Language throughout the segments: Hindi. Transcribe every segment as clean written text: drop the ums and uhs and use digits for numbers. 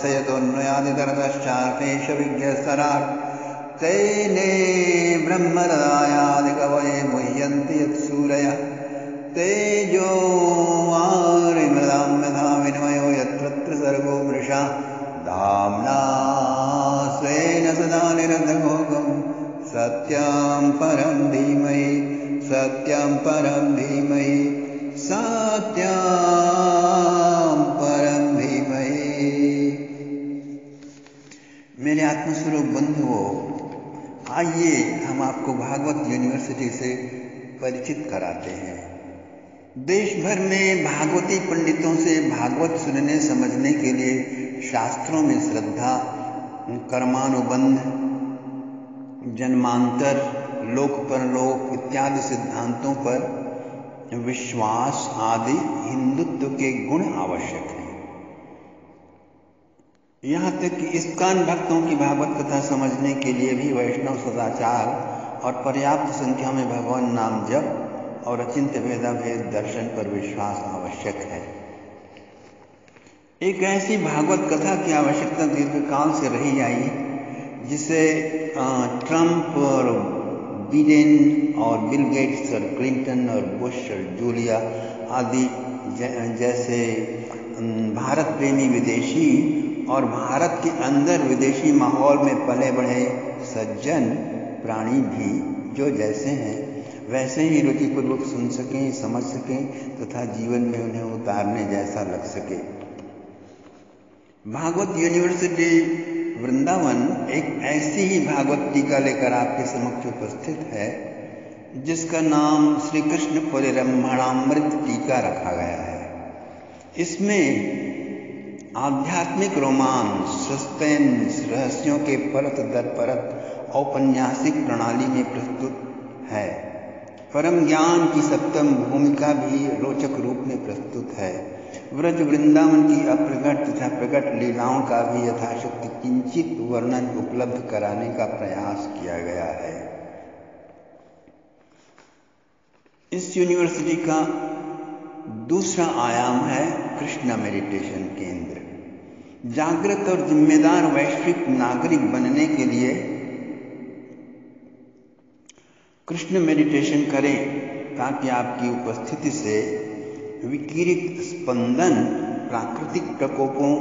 यतोऽन्वयादितरतश्चार्थेष विज्ञस्तराट् तेने ब्रह्महृदायादिकवये मुह्यन्ति यत्सूरयः तेजो वारिमृदां यथा विनिमयो यत्र सर्गो मृषा धाम्ना स्वेन सदा निरन्तरं सत्यं परं धीमहि सत्यं परं धीमहि सत्यं परम धीमहि। मेरे आत्मस्वरूप बंधुओं, आइए हम आपको भागवत यूनिवर्सिटी से परिचित कराते हैं। देश भर में भागवती पंडितों से भागवत सुनने समझने के लिए शास्त्रों में श्रद्धा, कर्मानुबंध, जन्मांतर, लोक परलोक इत्यादि सिद्धांतों पर विश्वास आदि हिंदुत्व के गुण आवश्यक हैं। यहाँ तक कि इस्कॉन भक्तों की भागवत कथा समझने के लिए भी वैष्णव सदाचार और पर्याप्त संख्या में भगवान नाम जप और अचिंत्य भेदाभेद दर्शन पर विश्वास आवश्यक है। एक ऐसी भागवत कथा की आवश्यकता दीर्घकाल से रही आई जिसे ट्रंप और बिडेन और बिल गेट्स और क्लिंटन और बुश और जूलिया आदि जैसे भारत प्रेमी विदेशी और भारत के अंदर विदेशी माहौल में पले बढ़े सज्जन प्राणी भी जो जैसे हैं वैसे ही रुचिपूर्वक सुन सकें, समझ सकें तथा जीवन में उन्हें उतारने जैसा लग सके। भागवत यूनिवर्सिटी वृंदावन एक ऐसी ही भागवत टीका लेकर आपके समक्ष उपस्थित है जिसका नाम श्री कृष्ण परिरम्भणामृत टीका रखा गया है। इसमें आध्यात्मिक रोमांस, सस्पेंस, रहस्यों के परत दर परत औपन्यासिक प्रणाली में प्रस्तुत है। परम ज्ञान की सप्तम भूमिका भी रोचक रूप में प्रस्तुत है। व्रज वृंदावन की अप्रगट तथा प्रकट लीलाओं का भी यथाशक्ति किंचित वर्णन उपलब्ध कराने का प्रयास किया गया है। इस यूनिवर्सिटी का दूसरा आयाम है कृष्ण मेडिटेशन केंद्र। जागृत और जिम्मेदार वैश्विक नागरिक बनने के लिए कृष्ण मेडिटेशन करें ताकि आपकी उपस्थिति से विकिरित स्पंदन प्राकृतिक प्रकोपों,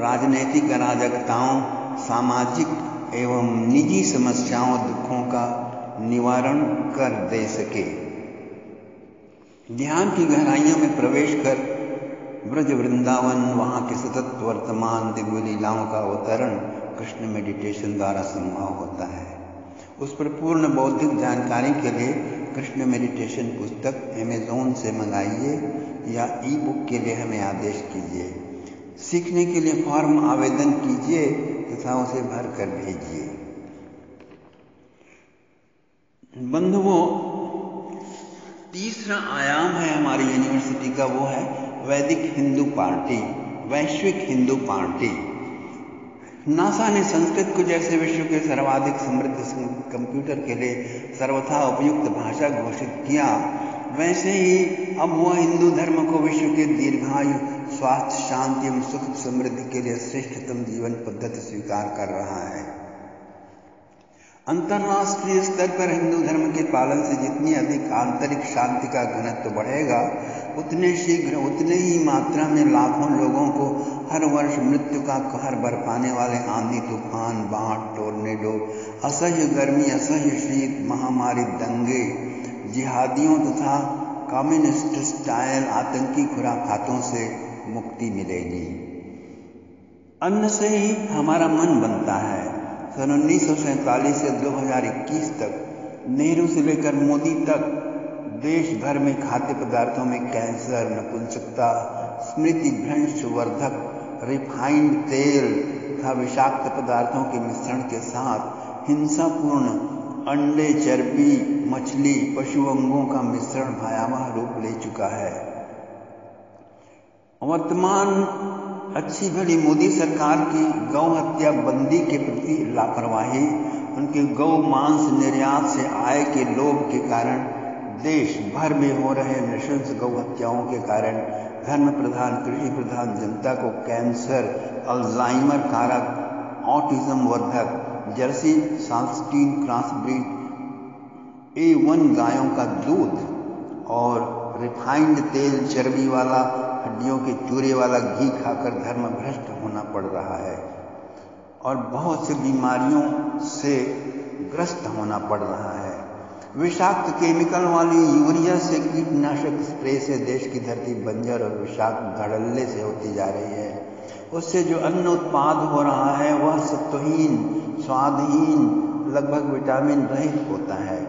राजनैतिक अराजकताओं, सामाजिक एवं निजी समस्याओं, दुखों का निवारण कर दे सके। ध्यान की गहराइयों में प्रवेश कर ब्रज वृंदावन, वहाँ के सतत वर्तमान दिव्य लीलाओं का अवतरण कृष्ण मेडिटेशन द्वारा संभव होता है। उस पर पूर्ण बौद्धिक जानकारी के लिए कृष्ण मेडिटेशन पुस्तक अमेज़न से मंगाइए या ई बुक के लिए हमें आदेश कीजिए। सीखने के लिए फॉर्म आवेदन कीजिए तथा उसे भर कर भेजिए। बंधुओं, तीसरा आयाम है हमारी यूनिवर्सिटी का, वो है वैदिक हिंदू पार्टी, वैश्विक हिंदू पार्टी। नासा ने संस्कृत को जैसे विश्व के सर्वाधिक समृद्ध कंप्यूटर के लिए सर्वथा उपयुक्त भाषा घोषित किया, वैसे ही अब वह हिंदू धर्म को विश्व के दीर्घायु, स्वास्थ्य, शांति एवं सुख समृद्धि के लिए श्रेष्ठतम जीवन पद्धति स्वीकार कर रहा है। अंतर्राष्ट्रीय स्तर पर हिंदू धर्म के पालन से जितनी अधिक आंतरिक शांति का घनत्व बढ़ेगा, उतने शीघ्र, उतने ही मात्रा में लाखों लोगों को हर वर्ष मृत्यु का कहर बरपाने वाले आंधी, तूफान, बाढ़, टोर्नेडो, असह्य गर्मी, असह्य शीत, महामारी, दंगे, जिहादियों तथा कम्युनिस्ट स्टाइल आतंकी खुराफातों से मुक्ति मिलेगी। अन्न से ही हमारा मन बनता है। सन 1947 से 2021 तक नेहरू से लेकर मोदी तक देश भर में खाद्य पदार्थों में कैंसर, नपुंसकता, स्मृति भ्रंश वर्धक, रिफाइंड तेल तथा विषाक्त पदार्थों के मिश्रण के साथ हिंसापूर्ण अंडे, चर्बी, मछली, पशु अंगों का मिश्रण भयावह रूप ले चुका है। वर्तमान अच्छी भली मोदी सरकार की गौ हत्या बंदी के प्रति लापरवाही, उनके गौ मांस निर्यात से आय के लोभ के कारण देश भर में हो रहे नृशंस गौ हत्याओं के कारण धर्म प्रधान कृषि प्रधान जनता को कैंसर, अल्जाइमर कारक, ऑटिज्म वर्धक, जर्सी साल्स्टीन क्रॉस ब्रीड, A1 गायों का दूध और रिफाइंड तेल, चर्बी वाला, हड्डियों के चूरे वाला घी खाकर धर्म भ्रष्ट होना पड़ रहा है और बहुत सी बीमारियों से ग्रस्त होना पड़ रहा है। विषाक्त केमिकल वाली यूरिया से, कीटनाशक स्प्रे से देश की धरती बंजर और विषाक्त धड़ल्ले से होती जा रही है। उससे जो अन्न उत्पाद हो रहा है वह सत्वहीन, स्वादहीन, लगभग विटामिन रहित होता है।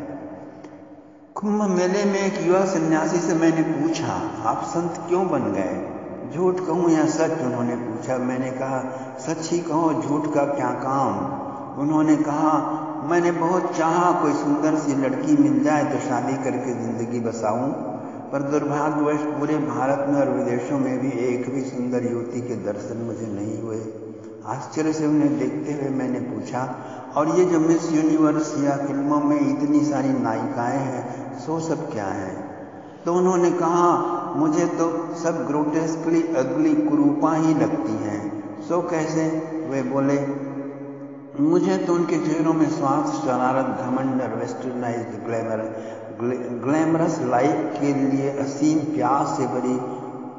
कुंभ मेले में एक युवा सन्यासी से मैंने पूछा, आप संत क्यों बन गए? झूठ कहूँ या सच? उन्होंने पूछा। मैंने कहा, सच ही कहो, झूठ का क्या काम? उन्होंने कहा, मैंने बहुत चाहा कोई सुंदर सी लड़की मिल जाए तो शादी करके जिंदगी बसाऊं, पर दुर्भाग्यवश पूरे भारत में और विदेशों में भी एक भी सुंदर युवती के दर्शन मुझे नहीं हुए। आश्चर्य से उन्हें देखते हुए मैंने पूछा, और ये जो मिस यूनिवर्स या फिल्मों में इतनी सारी नायिकाएं हैं, सो सब क्या है? तो उन्होंने कहा, मुझे तो सब ग्रोटेस्कली अगली कुरूपा ही लगती हैं। सो कैसे? वे बोले, मुझे तो उनके चेहरों में स्वार्थ, शरारत, घमंड और वेस्टर्नाइज्ड ग्लैमरस लाइफ के लिए असीम प्यास से भरी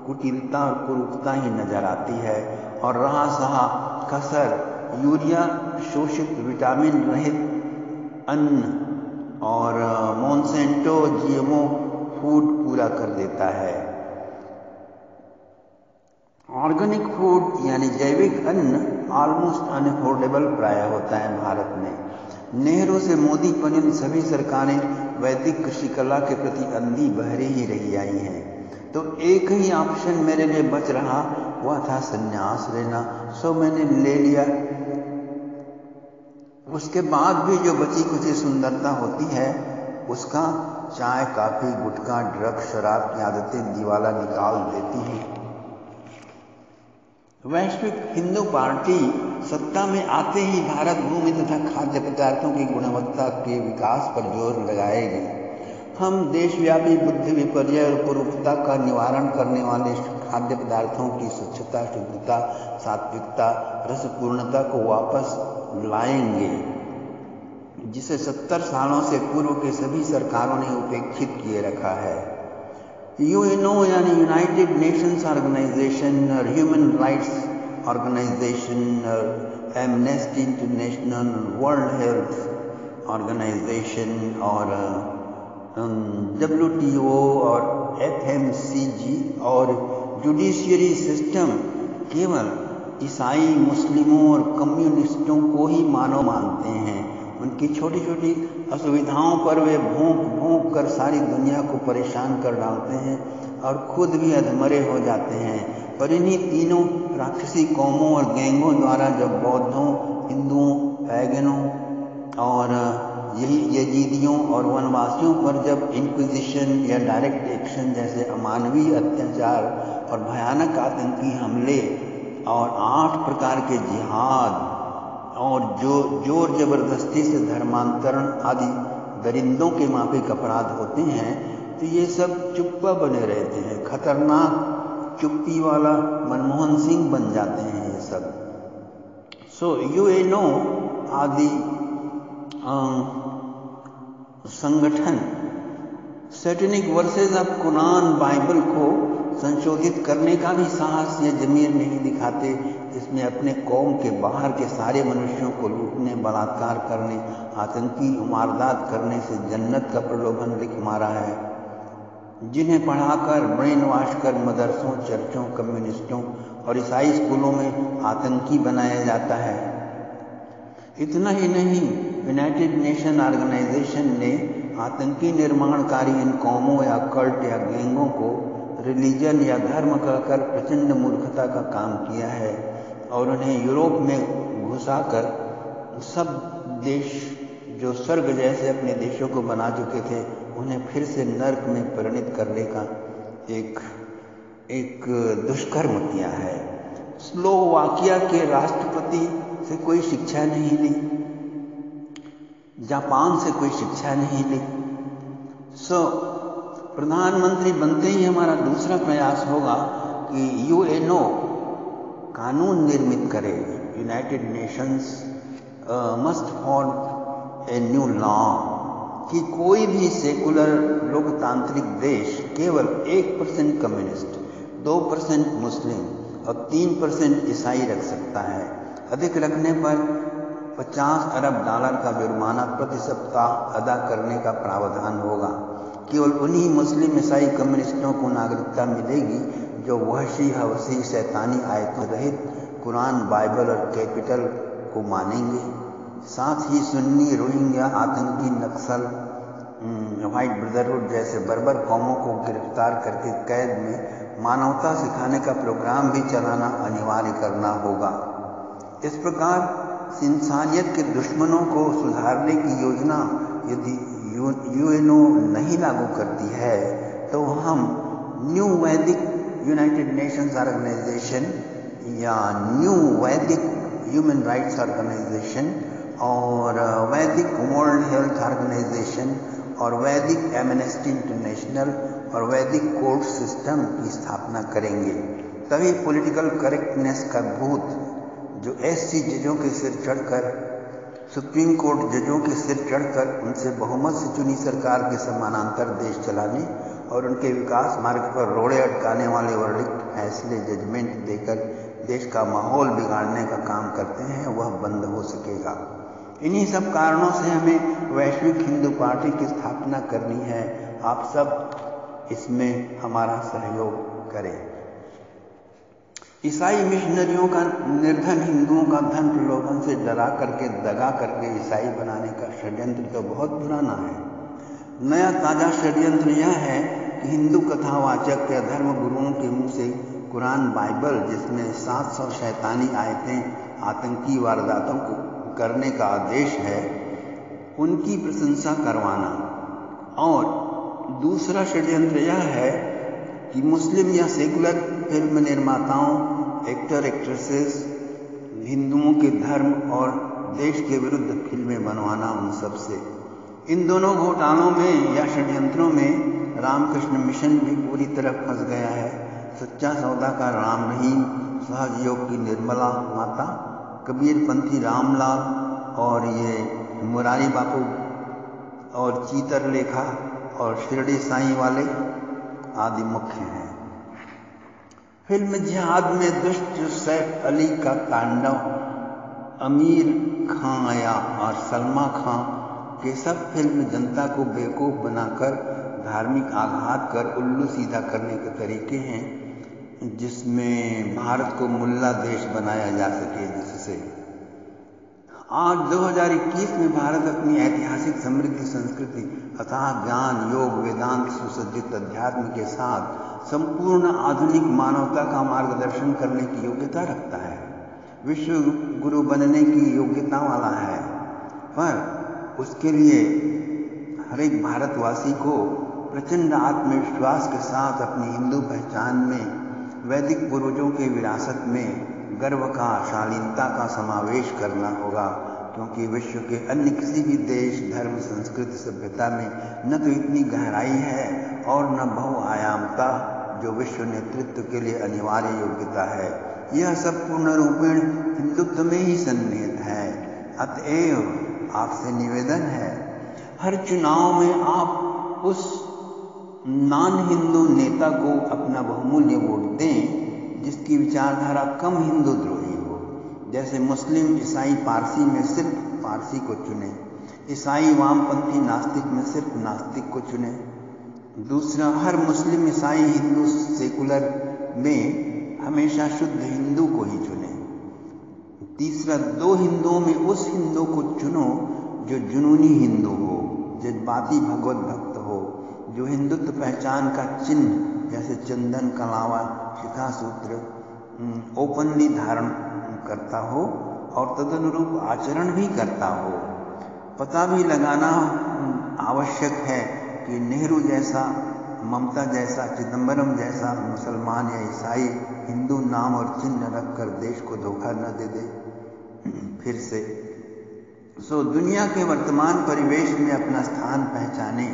कुटिलता और कुरूपता ही नजर आती है। और रहा सहा कसर, यूरिया शोषित विटामिन रहित अन्न और मोनसेंटो जीएमओ फूड पूरा कर देता है। ऑर्गेनिक फूड यानी जैविक अन्न ऑलमोस्ट अनअफोर्डेबल प्राय होता है भारत में। नेहरू से मोदी पर इन सभी सरकारें वैदिक कृषि कला के प्रति अंधी बहरी ही रही आई हैं। तो एक ही ऑप्शन मेरे लिए बच रहा, वह था संन्यास लेना। सो मैंने ले लिया। उसके बाद भी जो बची कुछ सुंदरता होती है, उसका चाय, कॉफी, गुटखा, ड्रग, शराब की आदतें दिवाला निकाल देती हैं। वैश्विक हिंदू पार्टी सत्ता में आते ही भारत भूमि तथा खाद्य पदार्थों की गुणवत्ता के विकास पर जोर लगाएगी। हम देशव्यापी बुद्धि विपर्य और कुरूपता का निवारण करने वाले खाद्य पदार्थों की स्वच्छता, शुद्धता, सात्विकता, रसपूर्णता को वापस लाएंगे, जिसे 70 सालों से पूर्व के सभी सरकारों ने उपेक्षित किए रखा है। यूएनओ यानी यूनाइटेड नेशंस ऑर्गेनाइजेशन और ह्यूमन राइट्स ऑर्गेनाइजेशन और Amnesty International, world health organization और WTO और FMCG और जुडिशियरी सिस्टम केवल ईसाई, मुस्लिमों और कम्युनिस्टों को ही मानव मानते हैं। उनकी छोटी छोटी असुविधाओं पर वे भौंक भौंक कर सारी दुनिया को परेशान कर डालते हैं और खुद भी अधमरे हो जाते हैं। पर इन्हीं तीनों राक्षसी कौमों और गैंगों द्वारा जब बौद्धों, हिंदुओं, पैगनों और यजीदियों और वनवासियों पर जब इंक्विजिशन या डायरेक्ट एक्शन जैसे अमानवीय अत्याचार और भयानक आतंकी हमले और 8 प्रकार के जिहाद और जो जोर जबरदस्ती से धर्मांतरण आदि दरिंदों के माफिक अपराध होते हैं, तो ये सब चुप्पा बने रहते हैं। खतरनाक चुप्पी वाला मनमोहन सिंह बन जाते हैं ये सब। सो यूएनओ आदि संगठन satanic versus of Quran Bible को संशोधित करने का भी साहस या जमीर नहीं दिखाते, जिसमें अपने कौम के बाहर के सारे मनुष्यों को लूटने, बलात्कार करने, आतंकी वारदात करने से जन्नत का प्रलोभन लिख मारा है, जिन्हें पढ़ाकर ब्रेन वॉश कर मदरसों, चर्चों, कम्युनिस्टों और ईसाई स्कूलों में आतंकी बनाया जाता है। इतना ही नहीं, यूनाइटेड नेशन ऑर्गेनाइजेशन ने आतंकी निर्माणकारी इन कौमों या कल्ट या गैंगों को रिलीजन या धर्म कहकर प्रचंड मूर्खता का काम किया है और उन्हें यूरोप में घुसाकर सब देश जो स्वर्ग जैसे अपने देशों को बना चुके थे, उन्हें फिर से नर्क में परिणत करने का एक दुष्कर्म किया है। स्लोवाकिया के राष्ट्रपति से कोई शिक्षा नहीं ली, जापान से कोई शिक्षा नहीं ली। प्रधानमंत्री बनते ही हमारा दूसरा प्रयास होगा कि यूएनओ कानून निर्मित करे, United Nations must form a new law कि कोई भी सेकुलर लोकतांत्रिक देश केवल 1% कम्युनिस्ट, 2% मुस्लिम और 3% ईसाई रख सकता है। अधिक रखने पर $50 अरब का जुर्माना प्रति सप्ताह अदा करने का प्रावधान होगा। केवल उन्हीं मुस्लिम ईसाई कम्युनिस्टों को नागरिकता मिलेगी जो वहशी हवसी शैतानी आयतों रहित कुरान, बाइबल और कैपिटल को मानेंगे। साथ ही सुन्नी, रोहिंग्या, आतंकी, नक्सल, व्हाइट ब्रदरहुड जैसे बर्बर कौमों को गिरफ्तार करके कैद में मानवता सिखाने का प्रोग्राम भी चलाना अनिवार्य करना होगा। इस प्रकार इंसानियत के दुश्मनों को सुधारने की योजना यदि यूएनओ नहीं लागू करती है तो हम न्यू वैदिक यूनाइटेड नेशंस ऑर्गेनाइजेशन या न्यू वैदिक ह्यूमन राइट्स ऑर्गेनाइजेशन और वैदिक वर्ल्ड हेल्थ ऑर्गेनाइजेशन और वैदिक एमनेस्टी इंटरनेशनल और वैदिक कोर्ट सिस्टम की स्थापना करेंगे। तभी पॉलिटिकल करेक्टनेस का भूत जो एससी जजों के सिर चढ़कर, सुप्रीम कोर्ट जजों के सिर चढ़कर उनसे बहुमत से चुनी सरकार के समानांतर देश चलाने और उनके विकास मार्ग पर रोड़े अटकाने वाले वर्डिक्ट, फैसले, जजमेंट देकर देश का माहौल बिगाड़ने का काम करते हैं, वह बंद हो सकेगा। इन्हीं सब कारणों से हमें वैश्विक हिंदू पार्टी की स्थापना करनी है। आप सब इसमें हमारा सहयोग करें। ईसाई मिशनरियों का निर्धन हिंदुओं का धन प्रलोभन से डरा करके, दगा करके ईसाई बनाने का षड्यंत्र तो बहुत पुराना है। नया ताजा षड्यंत्र यह है कि हिंदू कथावाचक या धर्म गुरुओं के मुंह से कुरान, बाइबल जिसमें 700 शैतानी आयतें आतंकी वारदातों को करने का आदेश है, उनकी प्रशंसा करवाना। और दूसरा षड्यंत्र यह है कि मुस्लिम या सेकुलर फिल्म निर्माताओं, एक्टर, एक्ट्रेसेस हिंदुओं के धर्म और देश के विरुद्ध फिल्में बनवाना उन सब से। इन दोनों घोटालों में या षड्यंत्रों में रामकृष्ण मिशन भी पूरी तरह फंस गया है। सच्चा सौदा का राम रहीम, सहज योग की निर्मला माता, कबीरपंथी रामलाल और ये मुरारी बापू और चीतरलेखा और शिरडी साईं वाले आदि मुख्य हैं। फिल्म जिहाद में दुष्ट सैफ अली का तांडव, आमिर खां आया और सलमा खां के सब फिल्म जनता को बेवकूफ़ बनाकर धार्मिक आघात कर उल्लू सीधा करने के तरीके हैं, जिसमें भारत को मुल्ला देश बनाया जा सके। जिससे आज 2021 में भारत अपनी ऐतिहासिक समृद्ध संस्कृति, अथाह ज्ञान, योग, वेदांत, सुसज्जित अध्यात्म के साथ संपूर्ण आधुनिक मानवता का मार्गदर्शन करने की योग्यता रखता है, विश्व गुरु बनने की योग्यता वाला है। पर उसके लिए हर एक भारतवासी को प्रचंड आत्मविश्वास के साथ अपनी हिंदू पहचान में वैदिक पूर्वजों के विरासत में गर्व का, शालीनता का समावेश करना होगा, क्योंकि विश्व के अन्य किसी भी देश, धर्म, संस्कृति, सभ्यता में न तो इतनी गहराई है और न बहुआयामता जो विश्व नेतृत्व के लिए अनिवार्य योग्यता है। यह सब पूर्ण रूपेण हिंदुत्व में ही सन्निहित है। अतएव आपसे निवेदन है, हर चुनाव में आप उस नॉन हिंदू नेता को अपना बहुमूल्य वोट दें जिसकी विचारधारा कम हिंदू द्रोही हो। जैसे मुस्लिम, ईसाई, पारसी में सिर्फ पारसी को चुने, ईसाई, वामपंथी, नास्तिक में सिर्फ नास्तिक को चुने। दूसरा, हर मुस्लिम, ईसाई, हिंदू, सेकुलर में हमेशा शुद्ध हिंदू को ही चुने। तीसरा, दो हिंदुओं में उस हिंदू को चुनो जो जुनूनी हिंदू हो, जज्बाती भगवत भक्त हो, जो हिंदुत्व पहचान का चिन्ह जैसे चंदन, कलावा, शिखा सूत्र ओपनली धारण करता हो और तदनुरूप आचरण भी करता हो। पता भी लगाना आवश्यक है कि नेहरू जैसा, ममता जैसा, चिदंबरम जैसा मुसलमान या ईसाई हिंदू नाम और चिन्ह रखकर देश को धोखा न दे दे फिर से। दुनिया के वर्तमान परिवेश में अपना स्थान पहचाने,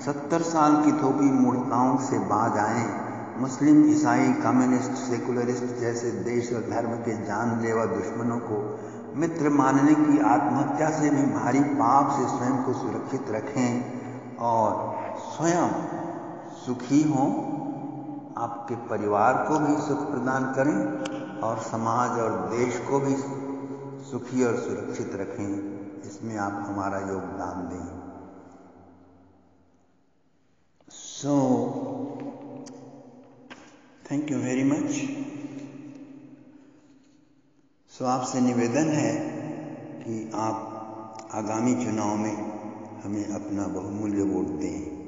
70 साल की थोपी मूर्खताओं से बाज आएं। मुस्लिम, ईसाई, कम्युनिस्ट, सेकुलरिस्ट जैसे देश और धर्म के जानलेवा दुश्मनों को मित्र मानने की आत्महत्या से भी भारी पाप से स्वयं को सुरक्षित रखें और स्वयं सुखी हों, आपके परिवार को भी सुख प्रदान करें और समाज और देश को भी सुखी और सुरक्षित रखें। इसमें आप हमारा योगदान दें। So, thank you very much. So, आपसे निवेदन है कि आप आगामी चुनाव में हमें अपना बहुमूल्य वोट दें।